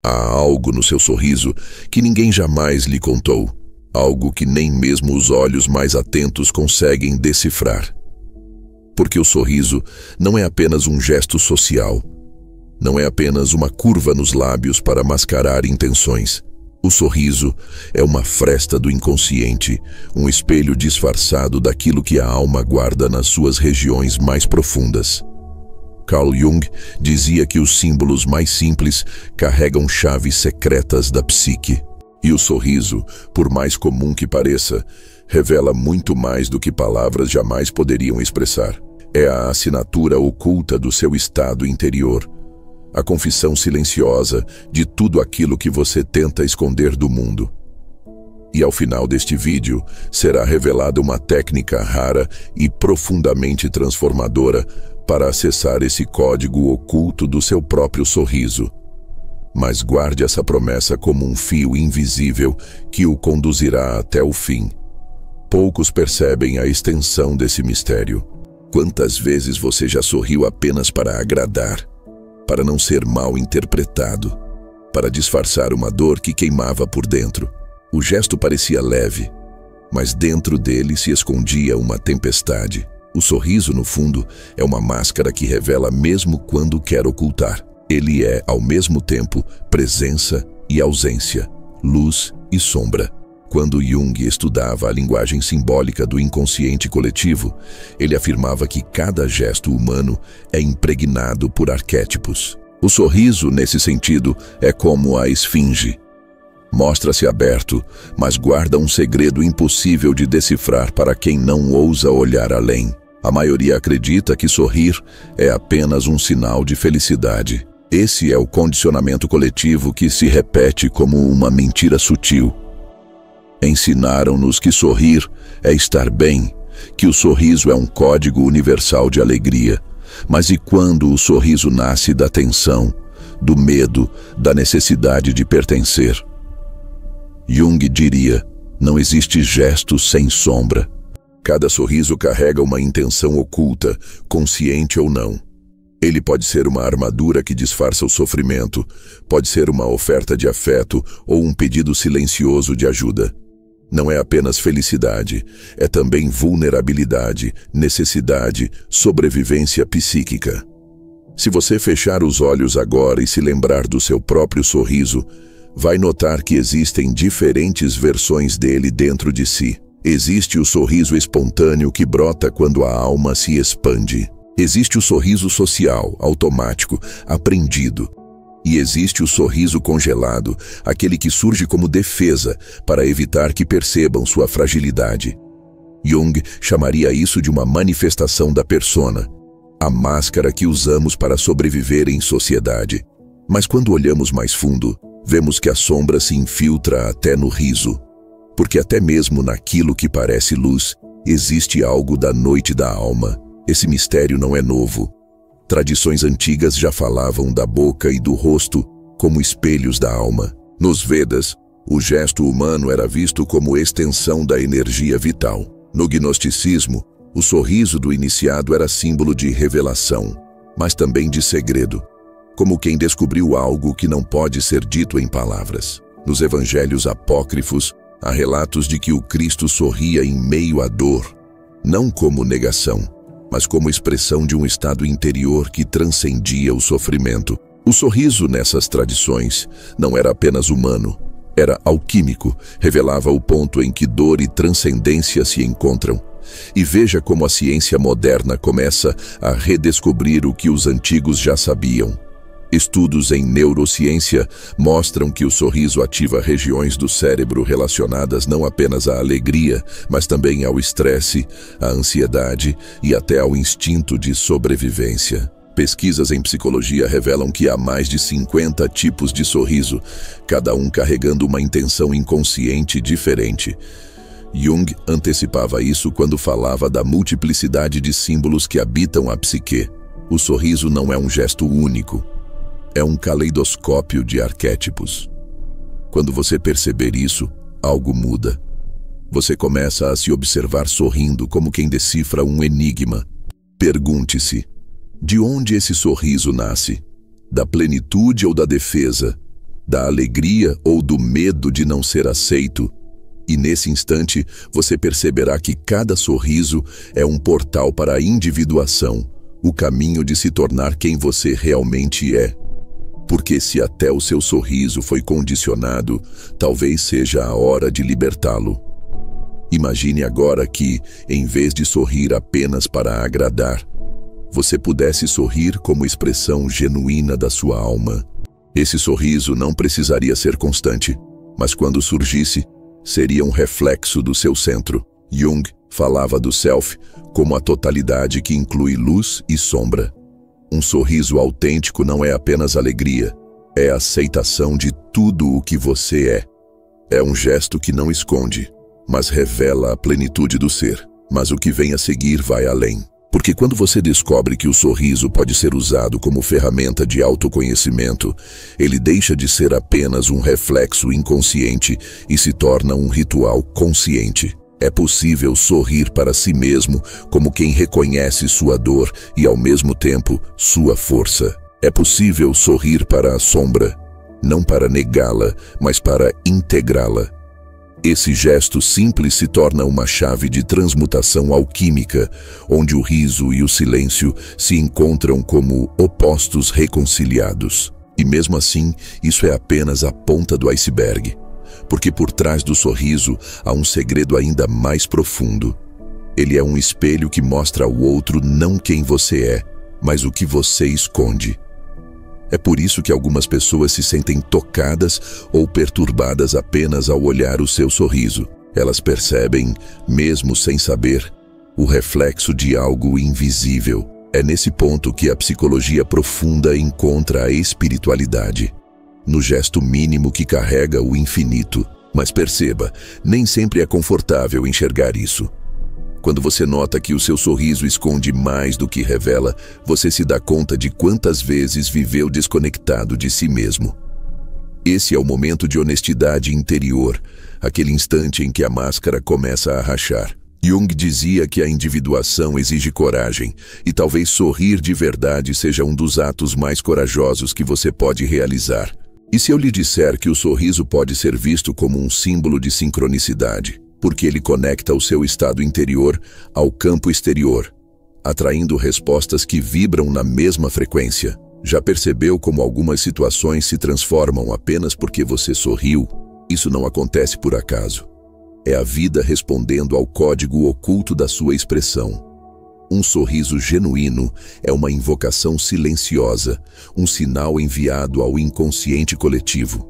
Há algo no seu sorriso que ninguém jamais lhe contou. Algo que nem mesmo os olhos mais atentos conseguem decifrar. Porque o sorriso não é apenas um gesto social. Não é apenas uma curva nos lábios para mascarar intenções. O sorriso é uma fresta do inconsciente, um espelho disfarçado daquilo que a alma guarda nas suas regiões mais profundas. Carl Jung dizia que os símbolos mais simples carregam chaves secretas da psique. E o sorriso, por mais comum que pareça, revela muito mais do que palavras jamais poderiam expressar. É a assinatura oculta do seu estado interior, a confissão silenciosa de tudo aquilo que você tenta esconder do mundo. E ao final deste vídeo, será revelada uma técnica rara e profundamente transformadora para acessar esse código oculto do seu próprio sorriso. Mas guarde essa promessa como um fio invisível que o conduzirá até o fim. Poucos percebem a extensão desse mistério. Quantas vezes você já sorriu apenas para agradar, para não ser mal interpretado, para disfarçar uma dor que queimava por dentro? O gesto parecia leve, mas dentro dele se escondia uma tempestade. O sorriso, no fundo, é uma máscara que revela mesmo quando quer ocultar. Ele é, ao mesmo tempo, presença e ausência, luz e sombra. Quando Jung estudava a linguagem simbólica do inconsciente coletivo, ele afirmava que cada gesto humano é impregnado por arquétipos. O sorriso, nesse sentido, é como a esfinge. Mostra-se aberto, mas guarda um segredo impossível de decifrar para quem não ousa olhar além. A maioria acredita que sorrir é apenas um sinal de felicidade. Esse é o condicionamento coletivo que se repete como uma mentira sutil. Ensinaram-nos que sorrir é estar bem, que o sorriso é um código universal de alegria. Mas e quando o sorriso nasce da tensão, do medo, da necessidade de pertencer? Jung diria: não existe gesto sem sombra. Cada sorriso carrega uma intenção oculta, consciente ou não. Ele pode ser uma armadura que disfarça o sofrimento, pode ser uma oferta de afeto ou um pedido silencioso de ajuda. Não é apenas felicidade, é também vulnerabilidade, necessidade, sobrevivência psíquica. Se você fechar os olhos agora e se lembrar do seu próprio sorriso, vai notar que existem diferentes versões dele dentro de si. Existe o sorriso espontâneo que brota quando a alma se expande. Existe o sorriso social, automático, aprendido. E existe o sorriso congelado, aquele que surge como defesa para evitar que percebam sua fragilidade. Jung chamaria isso de uma manifestação da persona, a máscara que usamos para sobreviver em sociedade. Mas quando olhamos mais fundo, vemos que a sombra se infiltra até no riso. Porque até mesmo naquilo que parece luz, existe algo da noite da alma. Esse mistério não é novo. Tradições antigas já falavam da boca e do rosto como espelhos da alma. Nos Vedas, o gesto humano era visto como extensão da energia vital. No gnosticismo, o sorriso do iniciado era símbolo de revelação, mas também de segredo, como quem descobriu algo que não pode ser dito em palavras. Nos evangelhos apócrifos, há relatos de que o Cristo sorria em meio à dor, não como negação, mas como expressão de um estado interior que transcendia o sofrimento. O sorriso nessas tradições não era apenas humano, era alquímico, revelava o ponto em que dor e transcendência se encontram. E veja como a ciência moderna começa a redescobrir o que os antigos já sabiam. Estudos em neurociência mostram que o sorriso ativa regiões do cérebro relacionadas não apenas à alegria, mas também ao estresse, à ansiedade e até ao instinto de sobrevivência. Pesquisas em psicologia revelam que há mais de 50 tipos de sorriso, cada um carregando uma intenção inconsciente diferente. Jung antecipava isso quando falava da multiplicidade de símbolos que habitam a psique. O sorriso não é um gesto único. É um caleidoscópio de arquétipos. Quando você perceber isso, algo muda. Você começa a se observar sorrindo como quem decifra um enigma. Pergunte-se: de onde esse sorriso nasce? Da plenitude ou da defesa? Da alegria ou do medo de não ser aceito. E nesse instante, você perceberá que cada sorriso é um portal para a individuação, o caminho de se tornar quem você realmente é. Porque se até o seu sorriso foi condicionado, talvez seja a hora de libertá-lo. Imagine agora que, em vez de sorrir apenas para agradar, você pudesse sorrir como expressão genuína da sua alma. Esse sorriso não precisaria ser constante, mas quando surgisse, seria um reflexo do seu centro. Jung falava do self como a totalidade que inclui luz e sombra. Um sorriso autêntico não é apenas alegria, é a aceitação de tudo o que você é. É um gesto que não esconde, mas revela a plenitude do ser. Mas o que vem a seguir vai além. Porque quando você descobre que o sorriso pode ser usado como ferramenta de autoconhecimento, ele deixa de ser apenas um reflexo inconsciente e se torna um ritual consciente. É possível sorrir para si mesmo como quem reconhece sua dor e, ao mesmo tempo, sua força. É possível sorrir para a sombra, não para negá-la, mas para integrá-la. Esse gesto simples se torna uma chave de transmutação alquímica, onde o riso e o silêncio se encontram como opostos reconciliados. E mesmo assim, isso é apenas a ponta do iceberg, porque por trás do sorriso há um segredo ainda mais profundo. Ele é um espelho que mostra ao outro não quem você é, mas o que você esconde. É por isso que algumas pessoas se sentem tocadas ou perturbadas apenas ao olhar o seu sorriso. Elas percebem, mesmo sem saber, o reflexo de algo invisível. É nesse ponto que a psicologia profunda encontra a espiritualidade, no gesto mínimo que carrega o infinito. Mas perceba, nem sempre é confortável enxergar isso. Quando você nota que o seu sorriso esconde mais do que revela, você se dá conta de quantas vezes viveu desconectado de si mesmo. Esse é o momento de honestidade interior, aquele instante em que a máscara começa a rachar. Jung dizia que a individuação exige coragem, e talvez sorrir de verdade seja um dos atos mais corajosos que você pode realizar. E se eu lhe disser que o sorriso pode ser visto como um símbolo de sincronicidade? Porque ele conecta o seu estado interior ao campo exterior, atraindo respostas que vibram na mesma frequência. Já percebeu como algumas situações se transformam apenas porque você sorriu? Isso não acontece por acaso. É a vida respondendo ao código oculto da sua expressão. Um sorriso genuíno é uma invocação silenciosa, um sinal enviado ao inconsciente coletivo.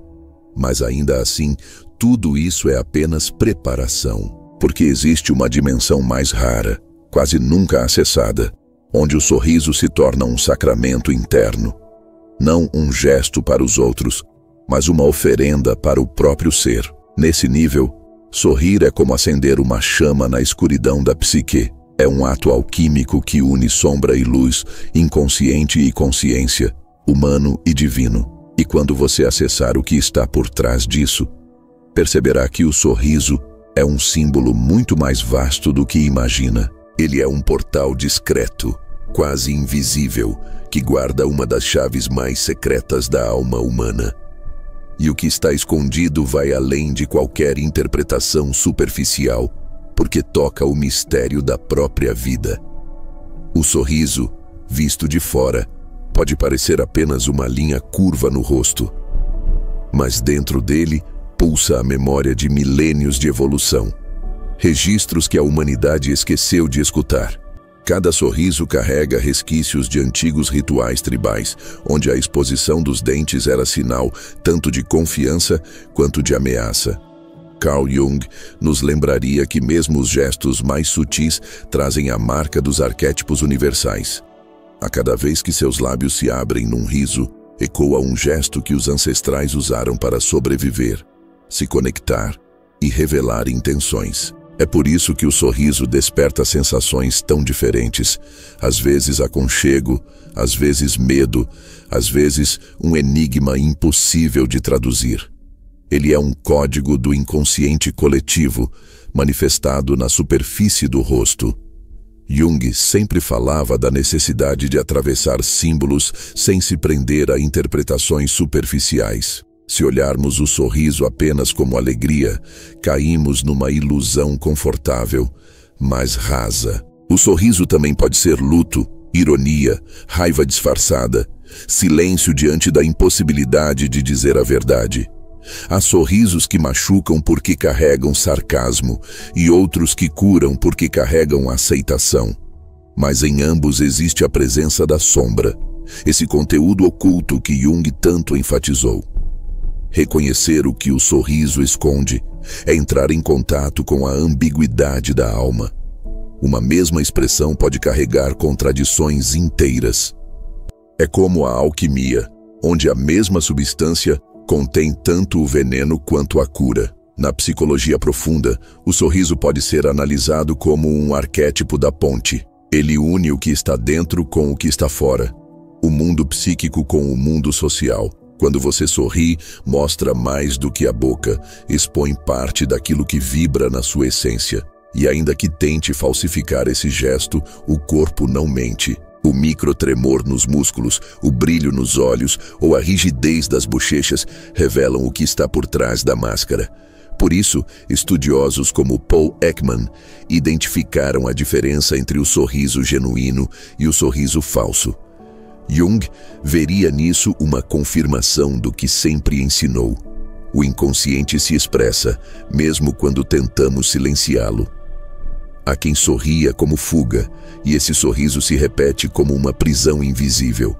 Mas ainda assim, tudo isso é apenas preparação, porque existe uma dimensão mais rara, quase nunca acessada, onde o sorriso se torna um sacramento interno. Não um gesto para os outros, mas uma oferenda para o próprio ser. Nesse nível, sorrir é como acender uma chama na escuridão da psique. É um ato alquímico que une sombra e luz, inconsciente e consciência, humano e divino. E quando você acessar o que está por trás disso, perceberá que o sorriso é um símbolo muito mais vasto do que imagina. Ele é um portal discreto, quase invisível, que guarda uma das chaves mais secretas da alma humana. E o que está escondido vai além de qualquer interpretação superficial, porque toca o mistério da própria vida. O sorriso, visto de fora, pode parecer apenas uma linha curva no rosto, mas dentro dele pulsa a memória de milênios de evolução, registros que a humanidade esqueceu de escutar. Cada sorriso carrega resquícios de antigos rituais tribais, onde a exposição dos dentes era sinal tanto de confiança quanto de ameaça. Carl Jung nos lembraria que mesmo os gestos mais sutis trazem a marca dos arquétipos universais. A cada vez que seus lábios se abrem num riso, ecoa um gesto que os ancestrais usaram para sobreviver, se conectar e revelar intenções. É por isso que o sorriso desperta sensações tão diferentes, às vezes aconchego, às vezes medo, às vezes um enigma impossível de traduzir. Ele é um código do inconsciente coletivo, manifestado na superfície do rosto. Jung sempre falava da necessidade de atravessar símbolos sem se prender a interpretações superficiais. Se olharmos o sorriso apenas como alegria, caímos numa ilusão confortável, mas rasa. O sorriso também pode ser luto, ironia, raiva disfarçada, silêncio diante da impossibilidade de dizer a verdade. Há sorrisos que machucam porque carregam sarcasmo e outros que curam porque carregam aceitação. Mas em ambos existe a presença da sombra, esse conteúdo oculto que Jung tanto enfatizou. Reconhecer o que o sorriso esconde é entrar em contato com a ambiguidade da alma. Uma mesma expressão pode carregar contradições inteiras. É como a alquimia, onde a mesma substância contém tanto o veneno quanto a cura. Na psicologia profunda, o sorriso pode ser analisado como um arquétipo da ponte. Ele une o que está dentro com o que está fora, o mundo psíquico com o mundo social. Quando você sorri, mostra mais do que a boca, expõe parte daquilo que vibra na sua essência. E ainda que tente falsificar esse gesto, o corpo não mente. O microtremor nos músculos, o brilho nos olhos ou a rigidez das bochechas revelam o que está por trás da máscara. Por isso, estudiosos como Paul Ekman identificaram a diferença entre o sorriso genuíno e o sorriso falso. Jung veria nisso uma confirmação do que sempre ensinou. O inconsciente se expressa, mesmo quando tentamos silenciá-lo. Há quem sorria como fuga, e esse sorriso se repete como uma prisão invisível.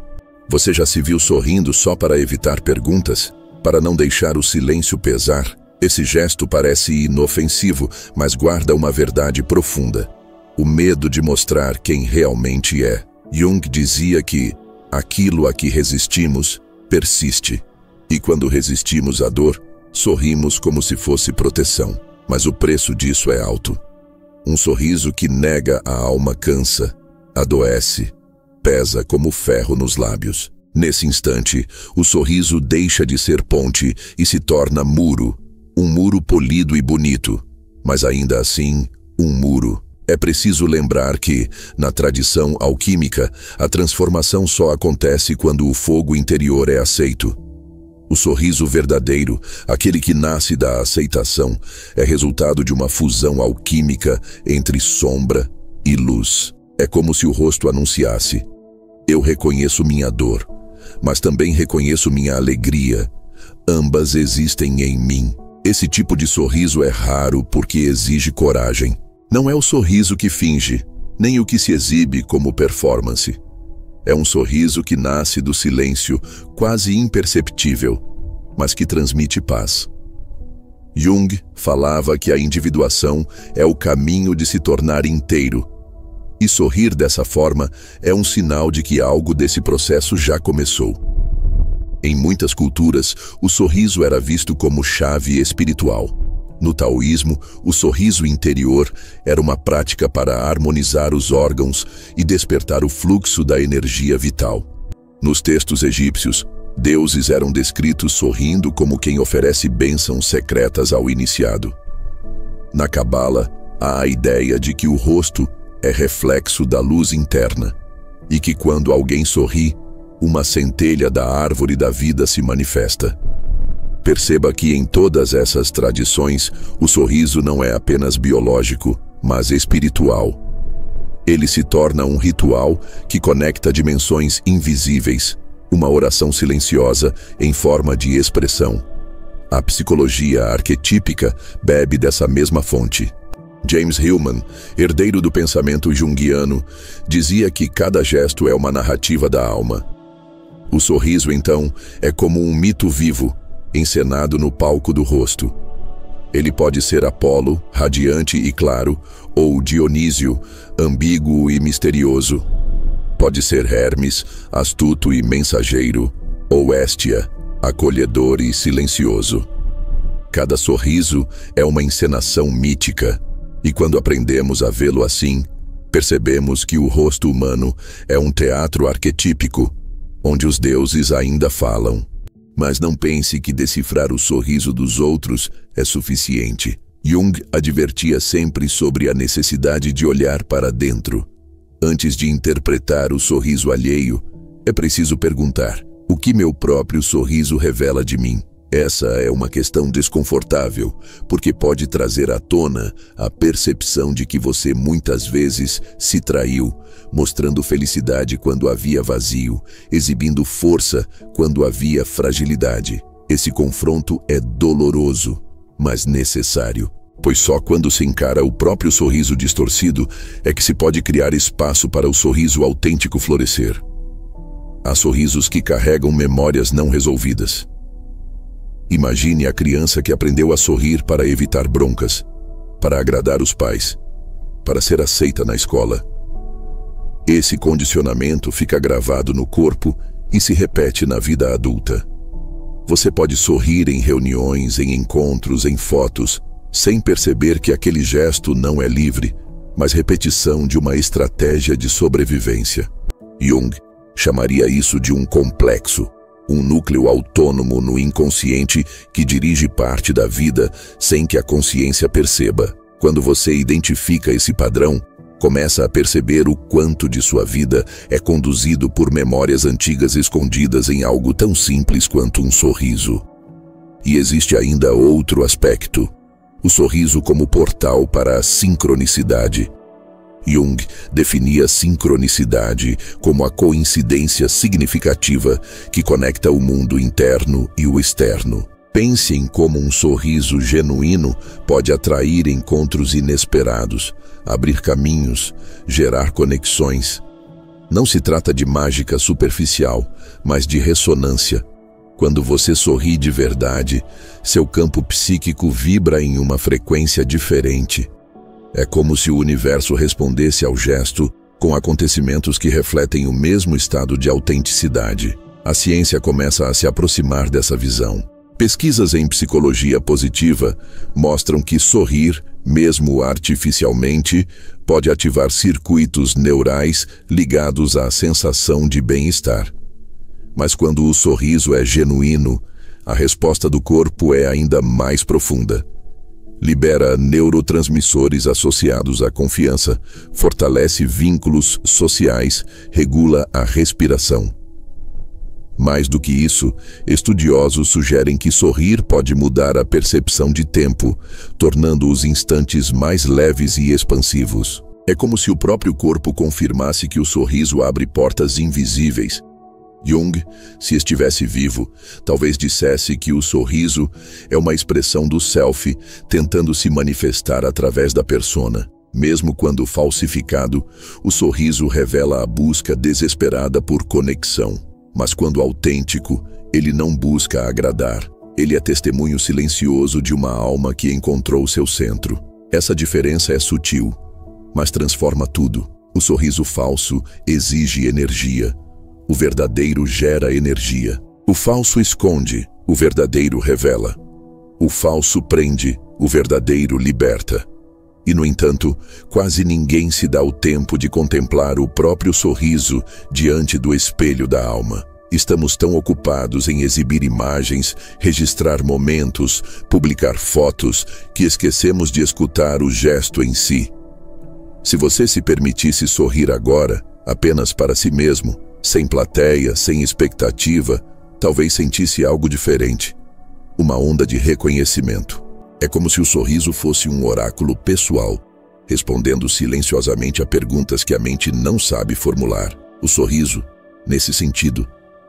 Você já se viu sorrindo só para evitar perguntas? Para não deixar o silêncio pesar? Esse gesto parece inofensivo, mas guarda uma verdade profunda. O medo de mostrar quem realmente é. Jung dizia que aquilo a que resistimos persiste. E quando resistimos à dor, sorrimos como se fosse proteção. Mas o preço disso é alto. Um sorriso que nega a alma cansa, adoece, pesa como ferro nos lábios. Nesse instante, o sorriso deixa de ser ponte e se torna muro. Um muro polido e bonito, mas ainda assim, um muro. É preciso lembrar que, na tradição alquímica, a transformação só acontece quando o fogo interior é aceito. O sorriso verdadeiro, aquele que nasce da aceitação, é resultado de uma fusão alquímica entre sombra e luz. É como se o rosto anunciasse: eu reconheço minha dor, mas também reconheço minha alegria. Ambas existem em mim. Esse tipo de sorriso é raro porque exige coragem. Não é o sorriso que finge, nem o que se exibe como performance. É um sorriso que nasce do silêncio, quase imperceptível, mas que transmite paz. Jung falava que a individuação é o caminho de se tornar inteiro. E sorrir dessa forma é um sinal de que algo desse processo já começou. Em muitas culturas, o sorriso era visto como chave espiritual. No taoísmo, o sorriso interior era uma prática para harmonizar os órgãos e despertar o fluxo da energia vital. Nos textos egípcios, deuses eram descritos sorrindo como quem oferece bênçãos secretas ao iniciado. Na Cabala, há a ideia de que o rosto é reflexo da luz interna e que quando alguém sorri, uma centelha da árvore da vida se manifesta. Perceba que em todas essas tradições, o sorriso não é apenas biológico, mas espiritual. Ele se torna um ritual que conecta dimensões invisíveis, uma oração silenciosa em forma de expressão. A psicologia arquetípica bebe dessa mesma fonte. James Hillman, herdeiro do pensamento junguiano, dizia que cada gesto é uma narrativa da alma. O sorriso, então, é como um mito vivo, encenado no palco do rosto. Ele pode ser Apolo, radiante e claro, ou Dionísio, ambíguo e misterioso. Pode ser Hermes, astuto e mensageiro, ou Héstia, acolhedor e silencioso. Cada sorriso é uma encenação mítica, e quando aprendemos a vê-lo assim, percebemos que o rosto humano é um teatro arquetípico, onde os deuses ainda falam. Mas não pense que decifrar o sorriso dos outros é suficiente. Jung advertia sempre sobre a necessidade de olhar para dentro. Antes de interpretar o sorriso alheio, é preciso perguntar: o que meu próprio sorriso revela de mim? Essa é uma questão desconfortável, porque pode trazer à tona a percepção de que você muitas vezes se traiu, mostrando felicidade quando havia vazio, exibindo força quando havia fragilidade. Esse confronto é doloroso, mas necessário, pois só quando se encara o próprio sorriso distorcido é que se pode criar espaço para o sorriso autêntico florescer. Há sorrisos que carregam memórias não resolvidas. Imagine a criança que aprendeu a sorrir para evitar broncas, para agradar os pais, para ser aceita na escola. Esse condicionamento fica gravado no corpo e se repete na vida adulta. Você pode sorrir em reuniões, em encontros, em fotos, sem perceber que aquele gesto não é livre, mas repetição de uma estratégia de sobrevivência. Jung chamaria isso de um complexo, um núcleo autônomo no inconsciente que dirige parte da vida sem que a consciência perceba. Quando você identifica esse padrão, começa a perceber o quanto de sua vida é conduzido por memórias antigas escondidas em algo tão simples quanto um sorriso. E existe ainda outro aspecto: o sorriso como portal para a sincronicidade. Jung definia sincronicidade como a coincidência significativa que conecta o mundo interno e o externo. Pense em como um sorriso genuíno pode atrair encontros inesperados, abrir caminhos, gerar conexões. Não se trata de mágica superficial, mas de ressonância. Quando você sorri de verdade, seu campo psíquico vibra em uma frequência diferente. É como se o universo respondesse ao gesto com acontecimentos que refletem o mesmo estado de autenticidade. A ciência começa a se aproximar dessa visão. Pesquisas em psicologia positiva mostram que sorrir, mesmo artificialmente, pode ativar circuitos neurais ligados à sensação de bem-estar. Mas quando o sorriso é genuíno, a resposta do corpo é ainda mais profunda. Libera neurotransmissores associados à confiança, fortalece vínculos sociais, regula a respiração. Mais do que isso, estudiosos sugerem que sorrir pode mudar a percepção de tempo, tornando os instantes mais leves e expansivos. É como se o próprio corpo confirmasse que o sorriso abre portas invisíveis. Jung, se estivesse vivo, talvez dissesse que o sorriso é uma expressão do self tentando se manifestar através da persona. Mesmo quando falsificado, o sorriso revela a busca desesperada por conexão. Mas quando autêntico, ele não busca agradar. Ele é testemunho silencioso de uma alma que encontrou seu centro. Essa diferença é sutil, mas transforma tudo. O sorriso falso exige energia. O verdadeiro gera energia. O falso esconde, o verdadeiro revela. O falso prende, o verdadeiro liberta. E, no entanto, quase ninguém se dá o tempo de contemplar o próprio sorriso diante do espelho da alma. Estamos tão ocupados em exibir imagens, registrar momentos, publicar fotos, que esquecemos de escutar o gesto em si. Se você se permitisse sorrir agora, apenas para si mesmo, sem plateia, sem expectativa, talvez sentisse algo diferente. Uma onda de reconhecimento. É como se o sorriso fosse um oráculo pessoal, respondendo silenciosamente a perguntas que a mente não sabe formular. O sorriso, nesse sentido,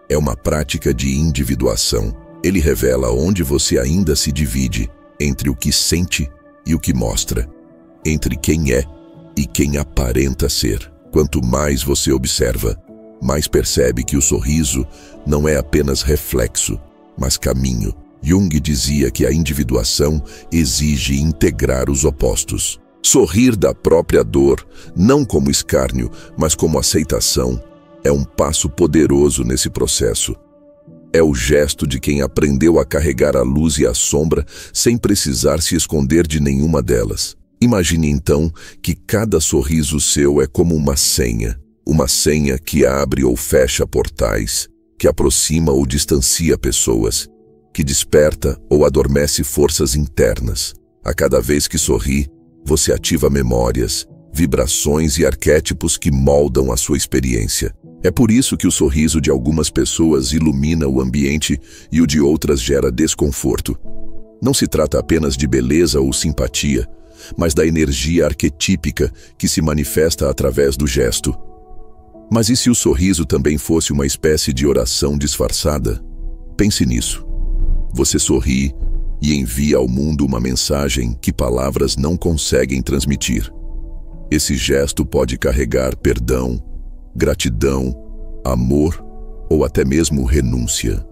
é uma prática de individuação. Ele revela onde você ainda se divide entre o que sente e o que mostra, entre quem é e quem aparenta ser. Quanto mais você observa, mais percebe que o sorriso não é apenas reflexo, mas caminho. Jung dizia que a individuação exige integrar os opostos. Sorrir da própria dor, não como escárnio, mas como aceitação, é um passo poderoso nesse processo. É o gesto de quem aprendeu a carregar a luz e a sombra sem precisar se esconder de nenhuma delas. Imagine então que cada sorriso seu é como uma senha que abre ou fecha portais, que aproxima ou distancia pessoas, que desperta ou adormece forças internas. A cada vez que sorri, você ativa memórias, vibrações e arquétipos que moldam a sua experiência. É por isso que o sorriso de algumas pessoas ilumina o ambiente e o de outras gera desconforto. Não se trata apenas de beleza ou simpatia, mas da energia arquetípica que se manifesta através do gesto. Mas e se o sorriso também fosse uma espécie de oração disfarçada? Pense nisso. Você sorri e envia ao mundo uma mensagem que palavras não conseguem transmitir. Esse gesto pode carregar perdão, gratidão, amor ou até mesmo renúncia.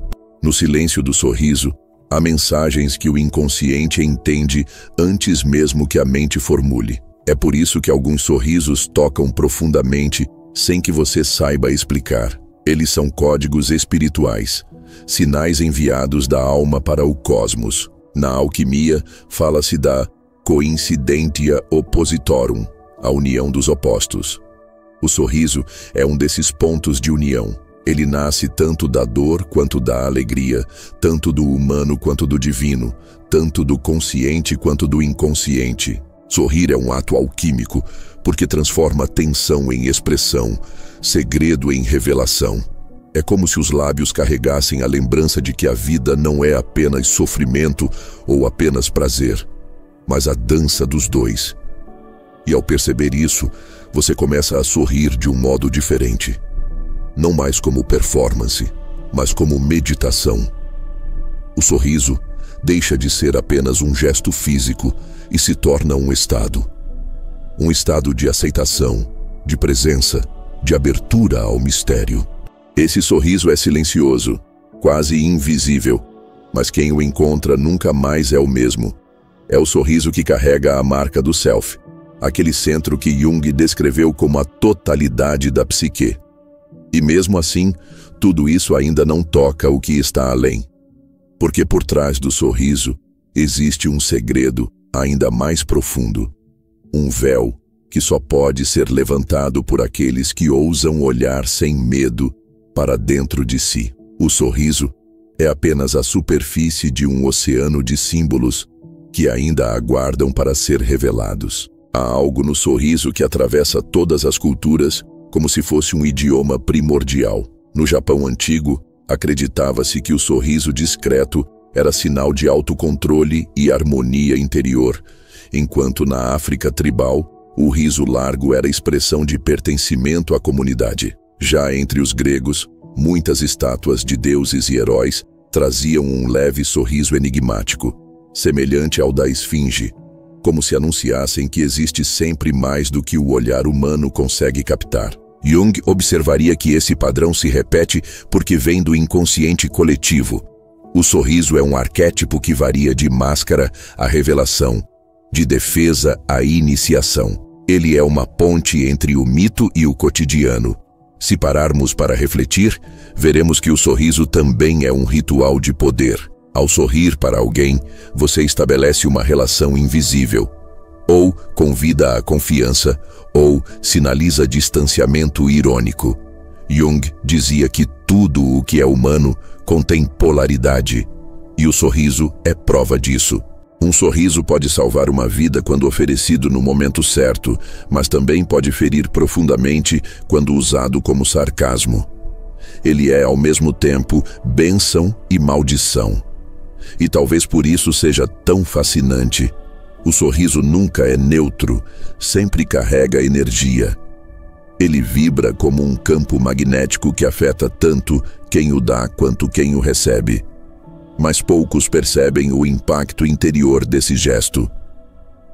No silêncio do sorriso, há mensagens que o inconsciente entende antes mesmo que a mente formule. É por isso que alguns sorrisos tocam profundamente sem que você saiba explicar. Eles são códigos espirituais, sinais enviados da alma para o cosmos. Na alquimia, fala-se da coincidentia oppositorum, a união dos opostos. O sorriso é um desses pontos de união. Ele nasce tanto da dor quanto da alegria, tanto do humano quanto do divino, tanto do consciente quanto do inconsciente. Sorrir é um ato alquímico, porque transforma tensão em expressão, segredo em revelação. É como se os lábios carregassem a lembrança de que a vida não é apenas sofrimento ou apenas prazer, mas a dança dos dois. E ao perceber isso, você começa a sorrir de um modo diferente. Não mais como performance, mas como meditação. O sorriso deixa de ser apenas um gesto físico e se torna um estado. Um estado de aceitação, de presença, de abertura ao mistério. Esse sorriso é silencioso, quase invisível, mas quem o encontra nunca mais é o mesmo. É o sorriso que carrega a marca do self, aquele centro que Jung descreveu como a totalidade da psique. E mesmo assim, tudo isso ainda não toca o que está além. Porque por trás do sorriso existe um segredo ainda mais profundo. Um véu que só pode ser levantado por aqueles que ousam olhar sem medo para dentro de si. O sorriso é apenas a superfície de um oceano de símbolos que ainda aguardam para ser revelados. Há algo no sorriso que atravessa todas as culturas, como se fosse um idioma primordial. No Japão antigo, acreditava-se que o sorriso discreto era sinal de autocontrole e harmonia interior, enquanto na África tribal, o riso largo era expressão de pertencimento à comunidade. Já entre os gregos, muitas estátuas de deuses e heróis traziam um leve sorriso enigmático, semelhante ao da esfinge, como se anunciassem que existe sempre mais do que o olhar humano consegue captar. Jung observaria que esse padrão se repete porque vem do inconsciente coletivo. O sorriso é um arquétipo que varia de máscara à revelação, de defesa à iniciação. Ele é uma ponte entre o mito e o cotidiano. Se pararmos para refletir, veremos que o sorriso também é um ritual de poder. Ao sorrir para alguém, você estabelece uma relação invisível. Ou convida à confiança, ou sinaliza distanciamento irônico. Jung dizia que tudo o que é humano contém polaridade, e o sorriso é prova disso. Um sorriso pode salvar uma vida quando oferecido no momento certo, mas também pode ferir profundamente quando usado como sarcasmo. Ele é, ao mesmo tempo, bênção e maldição. E talvez por isso seja tão fascinante. O sorriso nunca é neutro, sempre carrega energia. Ele vibra como um campo magnético que afeta tanto quem o dá quanto quem o recebe. Mas poucos percebem o impacto interior desse gesto.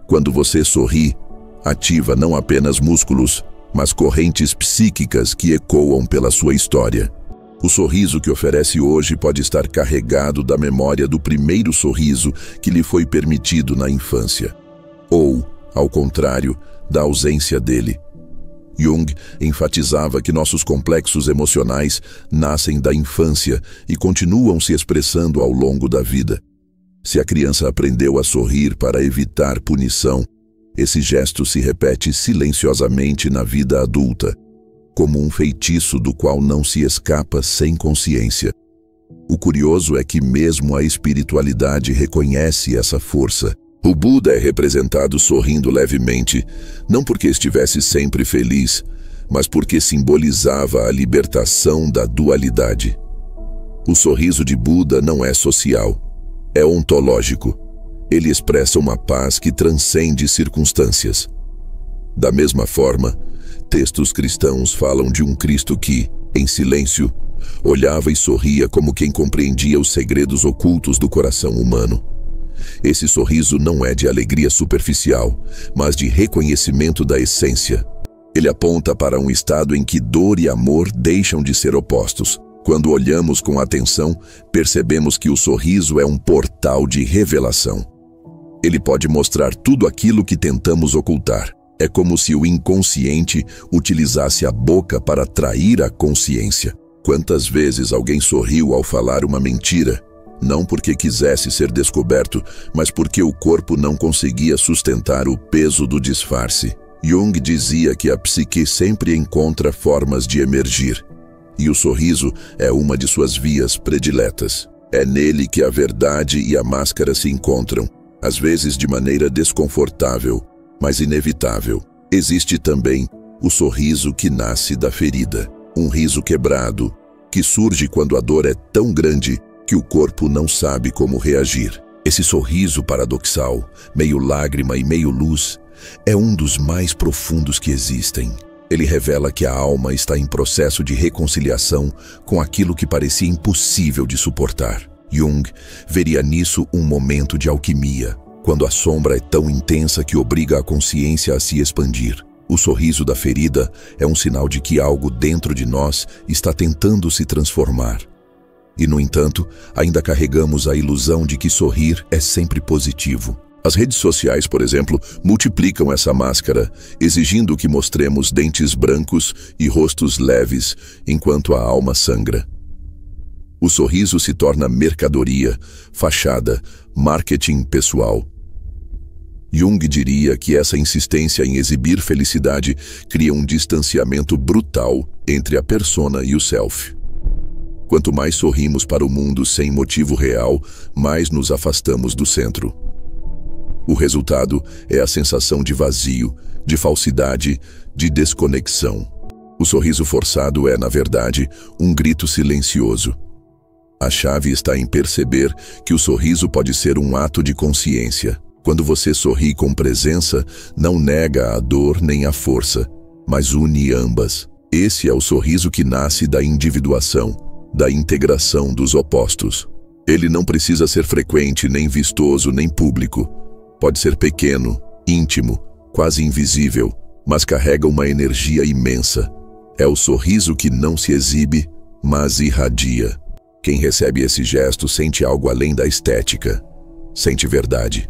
Quando você sorri, ativa não apenas músculos, mas correntes psíquicas que ecoam pela sua história. O sorriso que oferece hoje pode estar carregado da memória do primeiro sorriso que lhe foi permitido na infância. Ou, ao contrário, da ausência dele. Jung enfatizava que nossos complexos emocionais nascem da infância e continuam se expressando ao longo da vida. Se a criança aprendeu a sorrir para evitar punição, esse gesto se repete silenciosamente na vida adulta, como um feitiço do qual não se escapa sem consciência. O curioso é que mesmo a espiritualidade reconhece essa força. O Buda é representado sorrindo levemente, não porque estivesse sempre feliz, mas porque simbolizava a libertação da dualidade. O sorriso de Buda não é social, é ontológico. Ele expressa uma paz que transcende circunstâncias. Da mesma forma, textos cristãos falam de um Cristo que, em silêncio, olhava e sorria como quem compreendia os segredos ocultos do coração humano. Esse sorriso não é de alegria superficial, mas de reconhecimento da essência. Ele aponta para um estado em que dor e amor deixam de ser opostos. Quando olhamos com atenção, percebemos que o sorriso é um portal de revelação. Ele pode mostrar tudo aquilo que tentamos ocultar. É como se o inconsciente utilizasse a boca para atrair a consciência. Quantas vezes alguém sorriu ao falar uma mentira? Não porque quisesse ser descoberto, mas porque o corpo não conseguia sustentar o peso do disfarce. Jung dizia que a psique sempre encontra formas de emergir, e o sorriso é uma de suas vias prediletas. É nele que a verdade e a máscara se encontram, às vezes de maneira desconfortável, mas inevitável. Existe também o sorriso que nasce da ferida, um riso quebrado, que surge quando a dor é tão grande que o corpo não sabe como reagir. Esse sorriso paradoxal, meio lágrima e meio luz, é um dos mais profundos que existem. Ele revela que a alma está em processo de reconciliação com aquilo que parecia impossível de suportar. Jung veria nisso um momento de alquimia, quando a sombra é tão intensa que obriga a consciência a se expandir. O sorriso da ferida é um sinal de que algo dentro de nós está tentando se transformar. E, no entanto, ainda carregamos a ilusão de que sorrir é sempre positivo. As redes sociais, por exemplo, multiplicam essa máscara, exigindo que mostremos dentes brancos e rostos leves, enquanto a alma sangra. O sorriso se torna mercadoria, fachada, marketing pessoal. Jung diria que essa insistência em exibir felicidade cria um distanciamento brutal entre a persona e o self. Quanto mais sorrimos para o mundo sem motivo real, mais nos afastamos do centro. O resultado é a sensação de vazio, de falsidade, de desconexão. O sorriso forçado é, na verdade, um grito silencioso. A chave está em perceber que o sorriso pode ser um ato de consciência. Quando você sorri com presença, não nega a dor nem a força, mas une ambas. Esse é o sorriso que nasce da individuação, da integração dos opostos. Ele não precisa ser frequente, nem vistoso, nem público. Pode ser pequeno, íntimo, quase invisível, mas carrega uma energia imensa. É o sorriso que não se exibe, mas irradia. Quem recebe esse gesto sente algo além da estética, sente verdade.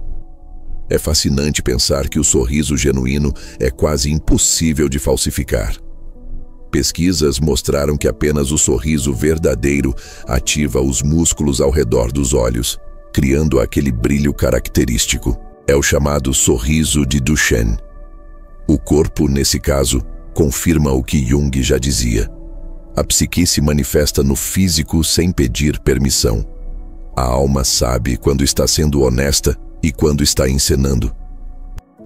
É fascinante pensar que o sorriso genuíno é quase impossível de falsificar. Pesquisas mostraram que apenas o sorriso verdadeiro ativa os músculos ao redor dos olhos, criando aquele brilho característico. É o chamado sorriso de Duchenne. O corpo, nesse caso, confirma o que Jung já dizia. A psique se manifesta no físico sem pedir permissão. A alma sabe quando está sendo honesta e quando está encenando.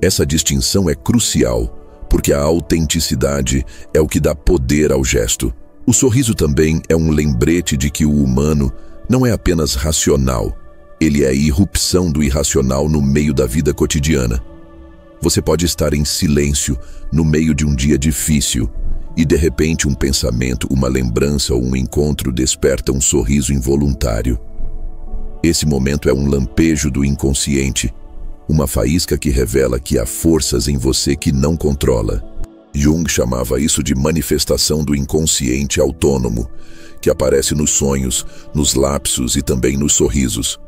Essa distinção é crucial, porque a autenticidade é o que dá poder ao gesto. O sorriso também é um lembrete de que o humano não é apenas racional, ele é a irrupção do irracional no meio da vida cotidiana. Você pode estar em silêncio no meio de um dia difícil e, de repente, um pensamento, uma lembrança ou um encontro desperta um sorriso involuntário. Esse momento é um lampejo do inconsciente, uma faísca que revela que há forças em você que não controla. Jung chamava isso de manifestação do inconsciente autônomo, que aparece nos sonhos, nos lapsos e também nos sorrisos.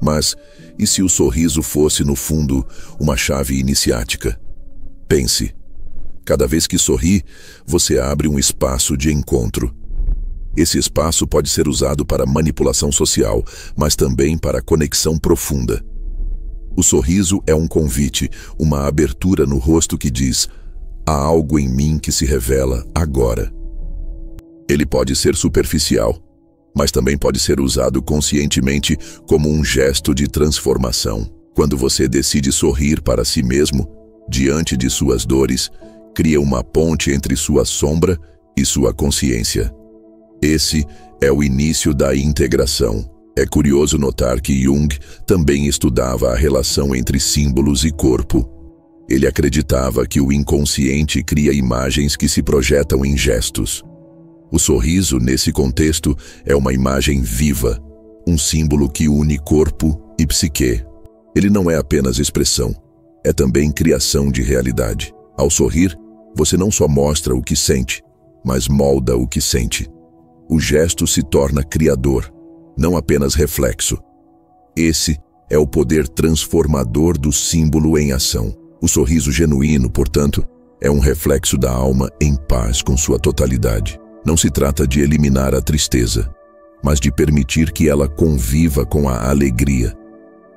Mas, e se o sorriso fosse, no fundo, uma chave iniciática? Pense. Cada vez que sorri, você abre um espaço de encontro. Esse espaço pode ser usado para manipulação social, mas também para conexão profunda. O sorriso é um convite, uma abertura no rosto que diz: há algo em mim que se revela agora. Ele pode ser superficial, mas também pode ser usado conscientemente como um gesto de transformação. Quando você decide sorrir para si mesmo, diante de suas dores, cria uma ponte entre sua sombra e sua consciência. Esse é o início da integração. É curioso notar que Jung também estudava a relação entre símbolos e corpo. Ele acreditava que o inconsciente cria imagens que se projetam em gestos. O sorriso, nesse contexto, é uma imagem viva, um símbolo que une corpo e psique. Ele não é apenas expressão, é também criação de realidade. Ao sorrir, você não só mostra o que sente, mas molda o que sente. O gesto se torna criador, não apenas reflexo. Esse é o poder transformador do símbolo em ação. O sorriso genuíno, portanto, é um reflexo da alma em paz com sua totalidade. Não se trata de eliminar a tristeza, mas de permitir que ela conviva com a alegria.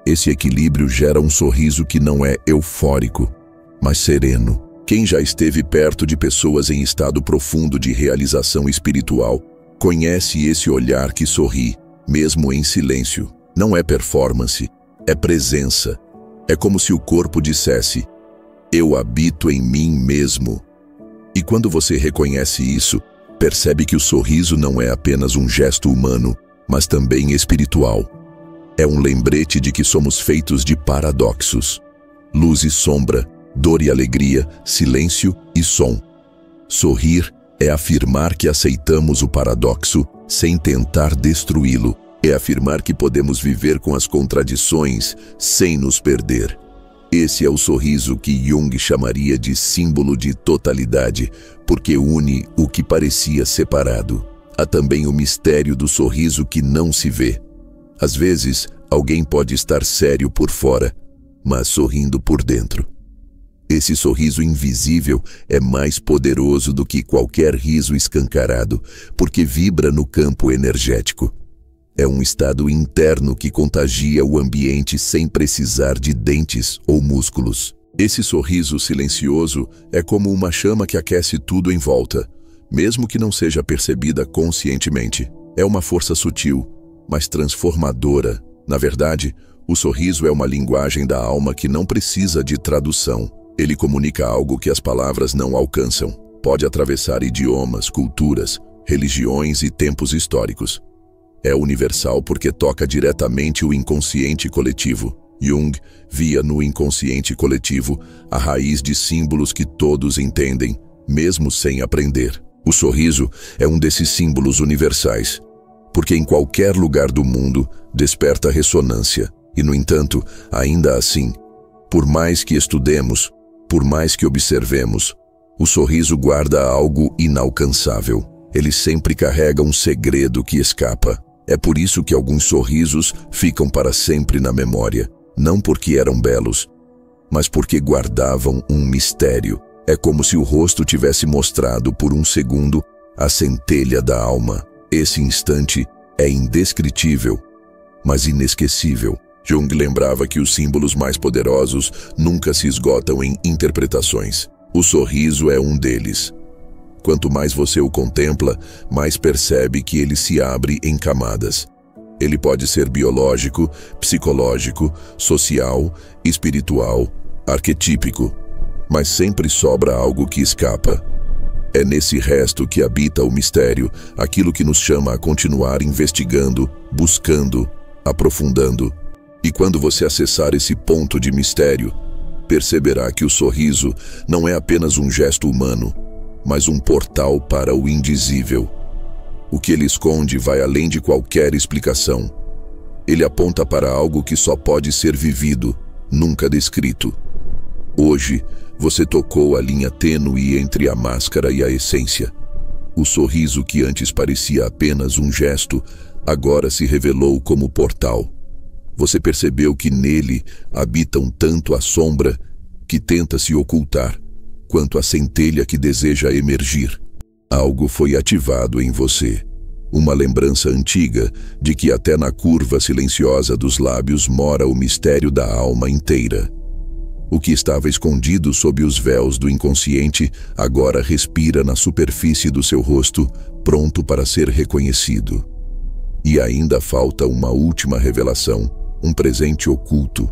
Esse equilíbrio gera um sorriso que não é eufórico, mas sereno. Quem já esteve perto de pessoas em estado profundo de realização espiritual conhece esse olhar que sorri, mesmo em silêncio. Não é performance, é presença. É como se o corpo dissesse: eu habito em mim mesmo. E quando você reconhece isso, percebe que o sorriso não é apenas um gesto humano, mas também espiritual. É um lembrete de que somos feitos de paradoxos: luz e sombra, dor e alegria, silêncio e som. Sorrir é afirmar que aceitamos o paradoxo sem tentar destruí-lo. É afirmar que podemos viver com as contradições sem nos perder. Esse é o sorriso que Jung chamaria de símbolo de totalidade, porque une o que parecia separado. Há também o mistério do sorriso que não se vê. Às vezes, alguém pode estar sério por fora, mas sorrindo por dentro. Esse sorriso invisível é mais poderoso do que qualquer riso escancarado, porque vibra no campo energético. É um estado interno que contagia o ambiente sem precisar de dentes ou músculos. Esse sorriso silencioso é como uma chama que aquece tudo em volta, mesmo que não seja percebida conscientemente. É uma força sutil, mas transformadora. Na verdade, o sorriso é uma linguagem da alma que não precisa de tradução. Ele comunica algo que as palavras não alcançam. Pode atravessar idiomas, culturas, religiões e tempos históricos. É universal porque toca diretamente o inconsciente coletivo. Jung via no inconsciente coletivo a raiz de símbolos que todos entendem, mesmo sem aprender. O sorriso é um desses símbolos universais, porque em qualquer lugar do mundo desperta ressonância. E, no entanto, ainda assim, por mais que estudemos, por mais que observemos, o sorriso guarda algo inalcançável. Ele sempre carrega um segredo que escapa. É por isso que alguns sorrisos ficam para sempre na memória, não porque eram belos, mas porque guardavam um mistério. É como se o rosto tivesse mostrado por um segundo a centelha da alma. Esse instante é indescritível, mas inesquecível. Jung lembrava que os símbolos mais poderosos nunca se esgotam em interpretações. O sorriso é um deles. Quanto mais você o contempla, mais percebe que ele se abre em camadas. Ele pode ser biológico, psicológico, social, espiritual, arquetípico, mas sempre sobra algo que escapa. É nesse resto que habita o mistério, aquilo que nos chama a continuar investigando, buscando, aprofundando. E quando você acessar esse ponto de mistério, perceberá que o sorriso não é apenas um gesto humano, mas um portal para o indizível. O que ele esconde vai além de qualquer explicação. Ele aponta para algo que só pode ser vivido, nunca descrito. Hoje, você tocou a linha tênue entre a máscara e a essência. O sorriso que antes parecia apenas um gesto, agora se revelou como portal. Você percebeu que nele habitam tanto a sombra, que tenta se ocultar, quanto a centelha que deseja emergir. Algo foi ativado em você. Uma lembrança antiga de que até na curva silenciosa dos lábios mora o mistério da alma inteira. O que estava escondido sob os véus do inconsciente agora respira na superfície do seu rosto, pronto para ser reconhecido. E ainda falta uma última revelação, um presente oculto,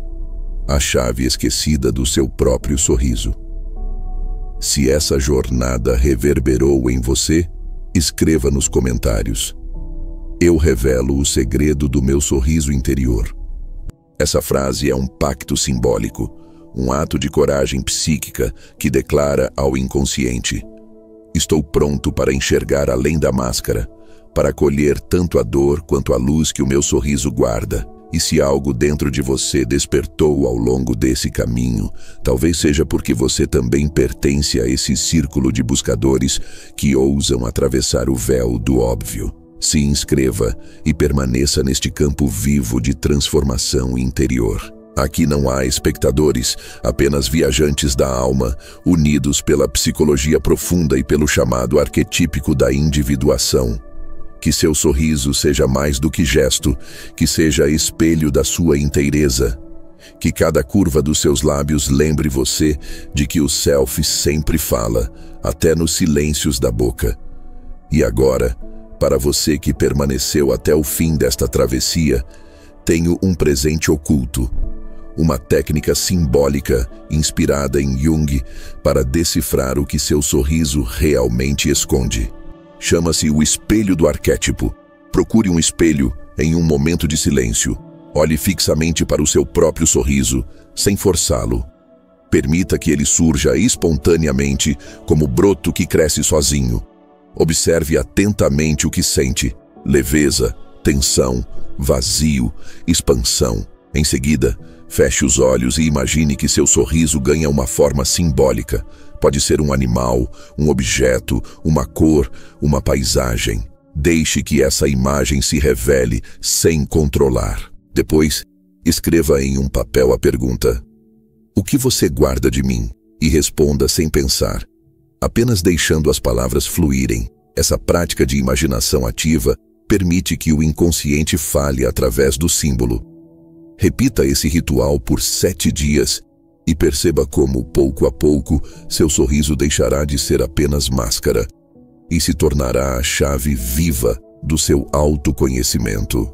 a chave esquecida do seu próprio sorriso. Se essa jornada reverberou em você, escreva nos comentários. Eu revelo o segredo do meu sorriso interior. Essa frase é um pacto simbólico, um ato de coragem psíquica que declara ao inconsciente: estou pronto para enxergar além da máscara, para acolher tanto a dor quanto a luz que o meu sorriso guarda. E se algo dentro de você despertou ao longo desse caminho, talvez seja porque você também pertence a esse círculo de buscadores que ousam atravessar o véu do óbvio. Se inscreva e permaneça neste campo vivo de transformação interior. Aqui não há espectadores, apenas viajantes da alma, unidos pela psicologia profunda e pelo chamado arquetípico da individuação. Que seu sorriso seja mais do que gesto, que seja espelho da sua inteireza. Que cada curva dos seus lábios lembre você de que o self sempre fala, até nos silêncios da boca. E agora, para você que permaneceu até o fim desta travessia, tenho um presente oculto. Uma técnica simbólica inspirada em Jung para decifrar o que seu sorriso realmente esconde. Chama-se o espelho do arquétipo. Procure um espelho em um momento de silêncio. Olhe fixamente para o seu próprio sorriso, sem forçá-lo. Permita que ele surja espontaneamente, como broto que cresce sozinho. Observe atentamente o que sente: leveza, tensão, vazio, expansão. Em seguida, feche os olhos e imagine que seu sorriso ganha uma forma simbólica. Pode ser um animal, um objeto, uma cor, uma paisagem. Deixe que essa imagem se revele sem controlar. Depois, escreva em um papel a pergunta: o que você guarda de mim? E responda sem pensar, apenas deixando as palavras fluírem. Essa prática de imaginação ativa permite que o inconsciente fale através do símbolo. Repita esse ritual por 7 dias e perceba como, pouco a pouco, seu sorriso deixará de ser apenas máscara e se tornará a chave viva do seu autoconhecimento.